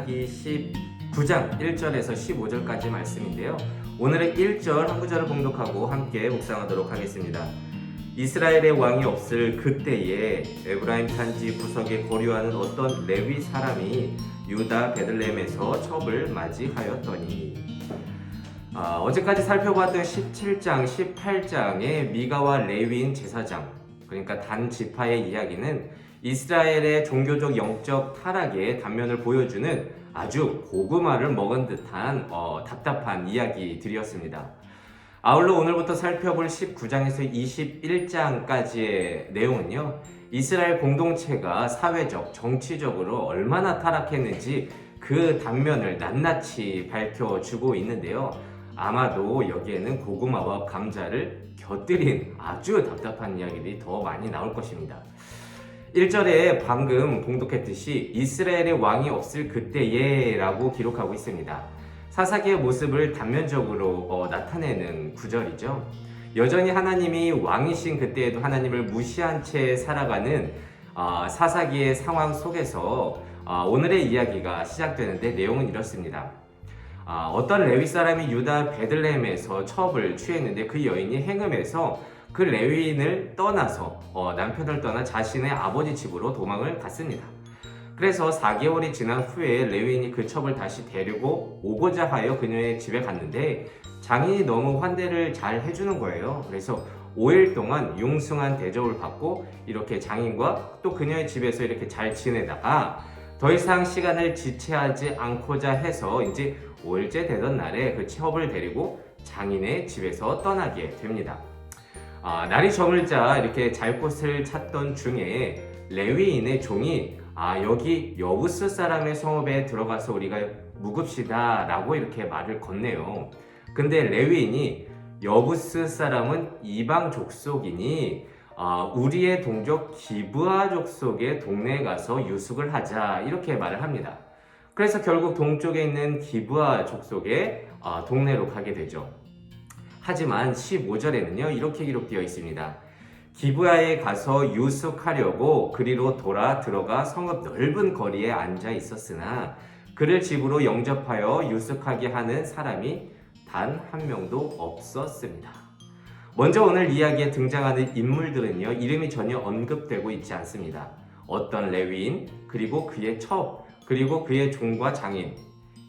신명기 19장 1절에서 15절까지 말씀인데요. 오늘은 1절 한 구절을 봉독하고 함께 묵상하도록 하겠습니다. 이스라엘의 왕이 없을 그때에 에브라임 산지 구석에 거류하는 어떤 레위 사람이 유다 베들레헴에서 첩을 맞이하였더니 어제까지 살펴봤던 17장, 18장의 미가와 레위인 제사장, 그러니까 단 지파의 이야기는 이스라엘의 종교적 영적 타락의 단면을 보여주는 아주 고구마를 먹은 듯한 답답한 이야기들이었습니다. 아울러 오늘부터 살펴볼 19장에서 21장까지의 내용은요, 이스라엘 공동체가 사회적, 정치적으로 얼마나 타락했는지 그 단면을 낱낱이 밝혀주고 있는데요. 아마도 여기에는 고구마와 감자를 곁들인 아주 답답한 이야기들이 더 많이 나올 것입니다. 1절에 방금 봉독했듯이 이스라엘의 왕이 없을 그때에 라고 기록하고 있습니다. 사사기의 모습을 단면적으로 나타내는 구절이죠. 여전히 하나님이 왕이신 그때에도 하나님을 무시한 채 살아가는 사사기의 상황 속에서 오늘의 이야기가 시작되는데 내용은 이렇습니다. 어떤 레위 사람이 유다 베들레헴에서 첩을 취했는데 그 여인이 행음해서 그 레위인을 떠나서 남편을 떠나 자신의 아버지 집으로 도망을 갔습니다. 그래서 4개월이 지난 후에 레위인이 그 첩을 다시 데리고 오고자 하여 그녀의 집에 갔는데 장인이 너무 환대를 잘 해주는 거예요. 그래서 5일 동안 융숭한 대접을 받고 이렇게 장인과 또 그녀의 집에서 이렇게 잘 지내다가 더 이상 시간을 지체하지 않고자 해서 이제 5일째 되던 날에 그 첩을 데리고 장인의 집에서 떠나게 됩니다. 날이 저물자 이렇게 잘 곳을 찾던 중에 레위인의 종이 여기 여부스 사람의 성읍에 들어가서 우리가 묵읍시다 라고 이렇게 말을 건네요. 근데 레위인이 여부스 사람은 이방 족속이니 우리의 동족 기브아 족속의 동네에 가서 유숙을 하자 이렇게 말을 합니다. 그래서 결국 동쪽에 있는 기브아 족속의 동네로 가게 되죠. 하지만 15절에는요 이렇게 기록되어 있습니다. 기브아에 가서 유숙하려고 그리로 돌아 들어가 성읍 넓은 거리에 앉아 있었으나 그를 집으로 영접하여 유숙하게 하는 사람이 단 한 명도 없었습니다. 먼저 오늘 이야기에 등장하는 인물들은요 이름이 전혀 언급되고 있지 않습니다. 어떤 레위인, 그리고 그의 첩, 그리고 그의 종과 장인.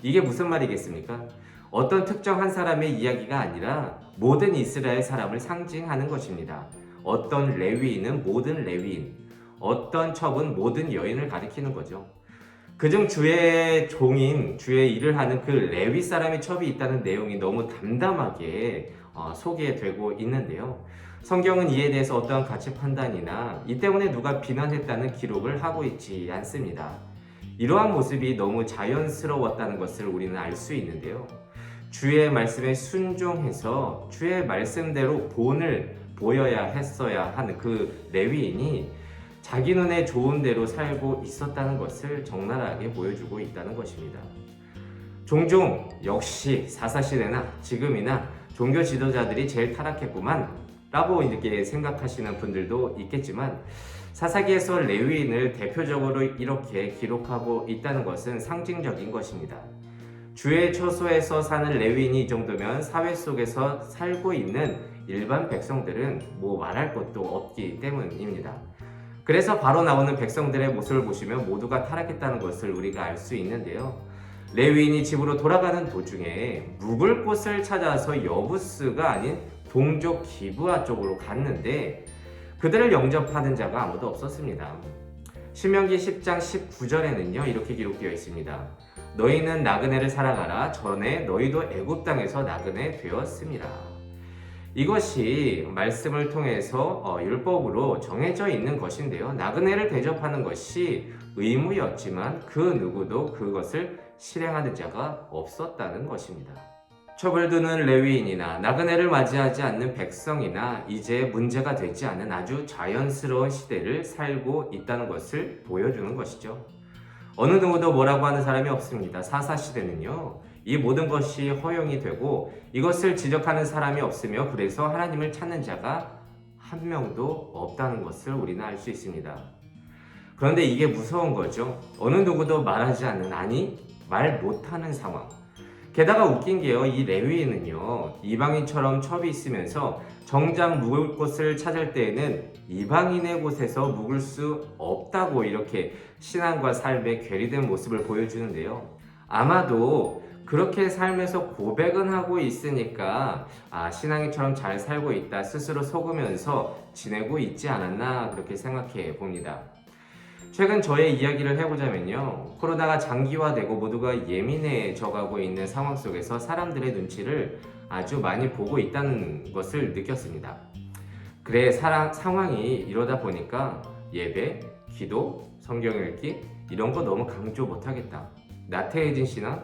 이게 무슨 말이겠습니까? 어떤 특정한 사람의 이야기가 아니라 모든 이스라엘 사람을 상징하는 것입니다. 어떤 레위인은 모든 레위인, 어떤 첩은 모든 여인을 가리키는 거죠. 그중 주의 종인, 주의 일을 하는 그 레위 사람의 첩이 있다는 내용이 너무 담담하게 소개되고 있는데요. 성경은 이에 대해서 어떠한 가치 판단이나 이 때문에 누가 비난했다는 기록을 하고 있지 않습니다. 이러한 모습이 너무 자연스러웠다는 것을 우리는 알 수 있는데요. 주의 말씀에 순종해서 주의 말씀대로 본을 보여야 했어야 하는 그 레위인이 자기 눈에 좋은 대로 살고 있었다는 것을 적나라하게 보여주고 있다는 것입니다. 종종 역시 사사시대나 지금이나 종교 지도자들이 제일 타락했구만 라고 이렇게 생각하시는 분들도 있겠지만 사사기에서 레위인을 대표적으로 이렇게 기록하고 있다는 것은 상징적인 것입니다. 주의 처소에서 사는 레위인이 이 정도면 사회 속에서 살고 있는 일반 백성들은 뭐 말할 것도 없기 때문입니다. 그래서 바로 나오는 백성들의 모습을 보시면 모두가 타락했다는 것을 우리가 알 수 있는데요. 레위인이 집으로 돌아가는 도중에 묵을 곳을 찾아서 여부스가 아닌 동족 기브아 쪽으로 갔는데 그들을 영접하는 자가 아무도 없었습니다. 신명기 10장 19절에는요 이렇게 기록되어 있습니다. 너희는 나그네를 살아가라. 전에 너희도 애굽 땅에서 나그네 되었습니다. 이것이 말씀을 통해서 율법으로 정해져 있는 것인데요. 나그네를 대접하는 것이 의무였지만 그 누구도 그것을 실행하는 자가 없었다는 것입니다. 첩을 두는 레위인이나 나그네를 맞이하지 않는 백성이나 이제 문제가 되지 않은 아주 자연스러운 시대를 살고 있다는 것을 보여주는 것이죠. 어느 누구도 뭐라고 하는 사람이 없습니다. 사사시대는요 이 모든 것이 허용이 되고 이것을 지적하는 사람이 없으며 그래서 하나님을 찾는 자가 한 명도 없다는 것을 우리는 알 수 있습니다. 그런데 이게 무서운 거죠. 어느 누구도 말하지 않는, 아니 말 못하는 상황. 게다가 웃긴 게요, 이 레위인은요, 이방인처럼 첩이 있으면서 정작 묵을 곳을 찾을 때에는 이방인의 곳에서 묵을 수 없다고 이렇게 신앙과 삶의 괴리된 모습을 보여주는데요. 아마도 그렇게 삶에서 고백은 하고 있으니까 신앙인처럼 잘 살고 있다 스스로 속으면서 지내고 있지 않았나 그렇게 생각해 봅니다. 최근 저의 이야기를 해보자면요, 코로나가 장기화되고 모두가 예민해져 가고 있는 상황 속에서 사람들의 눈치를 아주 많이 보고 있다는 것을 느꼈습니다. 그래, 상황이 이러다 보니까 예배, 기도, 성경 읽기 이런 거 너무 강조 못하겠다. 나태해진 신앙?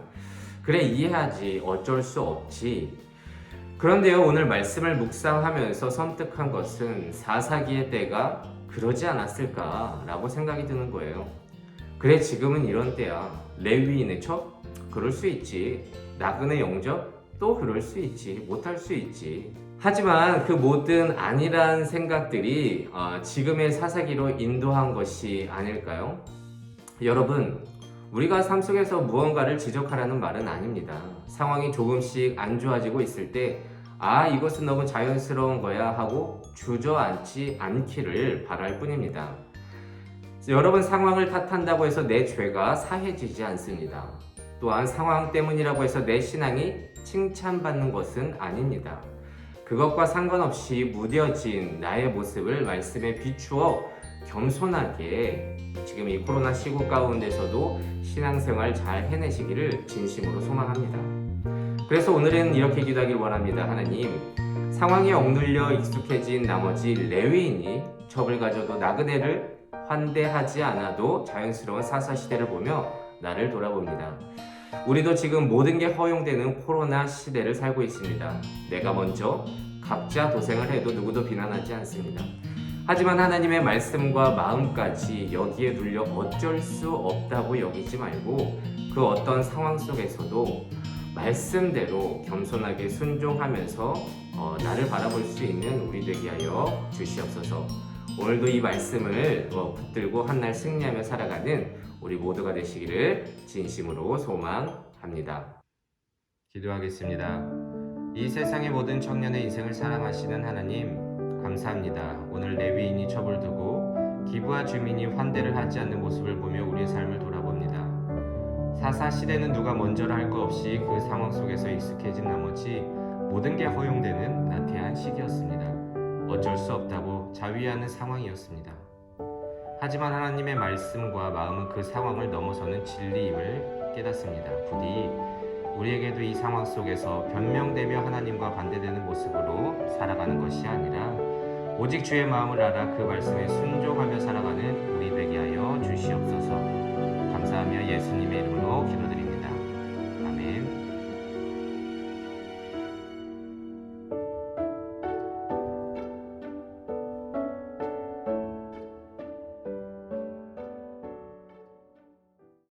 그래, 이해하지. 어쩔 수 없지. 그런데요, 오늘 말씀을 묵상하면서 섬뜩한 것은 사사기의 때가 그러지 않았을까라고 생각이 드는 거예요. 그래, 지금은 이런 때야. 레위인의 첩? 그럴 수 있지. 나그네 영접? 또 그럴 수 있지. 못할 수 있지. 하지만 그 모든 아니란 생각들이 지금의 사사기로 인도한 것이 아닐까요? 여러분, 우리가 삶 속에서 무언가를 지적하라는 말은 아닙니다. 상황이 조금씩 안 좋아지고 있을 때 이것은 너무 자연스러운 거야 하고 주저앉지 않기를 바랄 뿐입니다. 여러분, 상황을 탓한다고 해서 내 죄가 사해지지 않습니다. 또한 상황 때문이라고 해서 내 신앙이 칭찬받는 것은 아닙니다. 그것과 상관없이 무뎌진 나의 모습을 말씀에 비추어 겸손하게 지금 이 코로나 시국 가운데서도 신앙생활 잘 해내시기를 진심으로 소망합니다. 그래서 오늘은 이렇게 기도하길 원합니다. 하나님, 상황에 억눌려 익숙해진 나머지 레위인이 첩을 가져도 나그네를 환대하지 않아도 자연스러운 사사시대를 보며 나를 돌아봅니다. 우리도 지금 모든 게 허용되는 코로나 시대를 살고 있습니다. 내가 먼저 각자 도생을 해도 누구도 비난하지 않습니다. 하지만 하나님의 말씀과 마음까지 여기에 눌려 어쩔 수 없다고 여기지 말고 그 어떤 상황 속에서도 말씀대로 겸손하게 순종하면서 나를 바라볼 수 있는 우리 되게 하여 주시옵소서. 오늘도 이 말씀을 붙들고 한날 승리하며 살아가는 우리 모두가 되시기를 진심으로 소망합니다. 기도하겠습니다. 이 세상의 모든 청년의 인생을 사랑하시는 하나님, 감사합니다. 오늘 레위인이 첩을 두고 기부와 주민이 환대를 하지 않는 모습을 보며 우리의 삶을 돌아봅니다. 사사 시대는 누가 먼저라 할 것 없이 그 상황 속에서 익숙해진 나머지 모든 게 허용되는 나태한 시기였습니다. 어쩔 수 없다고 자위하는 상황이었습니다. 하지만 하나님의 말씀과 마음은 그 상황을 넘어서는 진리임을 깨닫습니다. 부디 우리에게도 이 상황 속에서 변명되며 하나님과 반대되는 모습으로 살아가는 것이 아니라 오직 주의 마음을 알아 그 말씀에 순종하며 살아가는 우리 되게 하여 주시옵소서. 감사하며 예수님의 이름으로 기도드립니다.